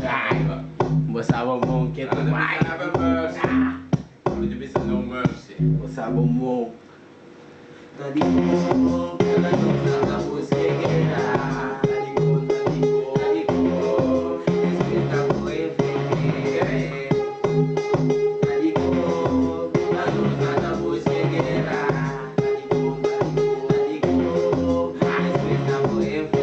Raiva. Bossa bombom, que tu vai. Onde bisa no mercy. Bossa bombom. Tadi ko, kala nung natapos kegera. Tadi ko, escrita ko efeke. Tadi ko, kala nung natapos kegera. Tadi ko, escrita ko efeke.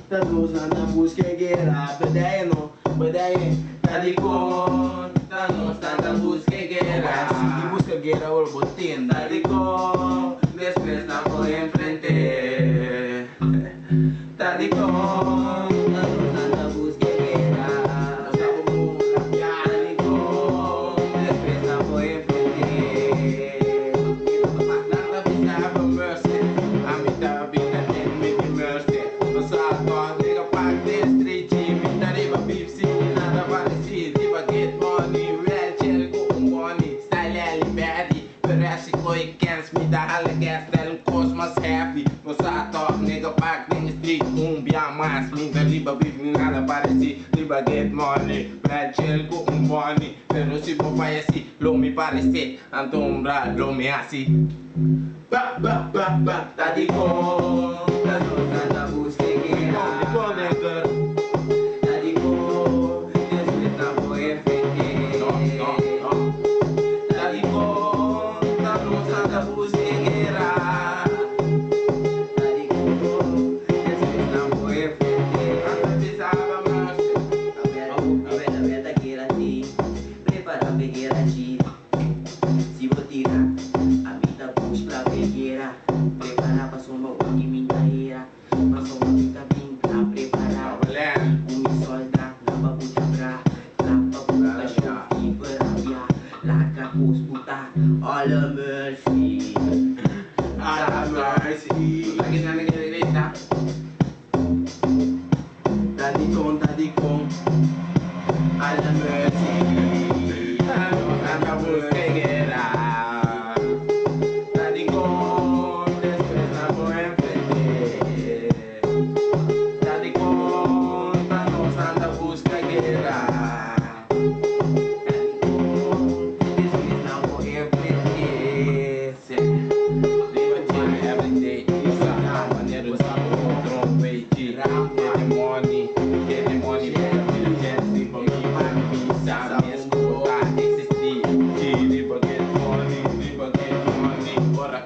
Terus nabus kegera, bedayno, tadi kon, terus nabus kegera, Si busca guerra o botín. tadi kon, después nabo enfrente, tadi kon, terus nabus kegera, tadi kon, después nabo enfrente. Nada bisa have mercy. Amita bina and make mercy. Pasado nigga pack this 3G. Minta riba beef si nada parecido. Riba get money, real chill go money. Style liberdade, parece que cans me dá alegas del cosmos happy. Pasado nigga pack in the street, bia mais. Minta riba beef nada parecido. Riba get money, real chill go money. Pero si papai assim, lo me parece. Antombra lo me assim. Tadi kon, terus nabus kegera. Tadi ko, después nabo enfrente. Tadi ko, terus nabus kegera. Tadi ko, después nabo enfrente. Aberta girati, prepara peguerati. Si botira, habita busca peguera. Prepara pa suma o iminahira. Masoma kita pinta, prepara. Umisolta, napabuta bra. Napabuta shofi, berabia. Laka puta, all a mercy. All a mercy. Lagi na nagre-rate. Tadi kon, all a mercy. Nabus kegera. Tadi kon, después nabo enfrente. Tadi kon, tanos nabus kegera. Después nabo enfrente. Riba chill every day. Isa maneiro sa control way G. Get the money, better be the jet. Riba give me visa, mesmo tá existir. Riba get money, ora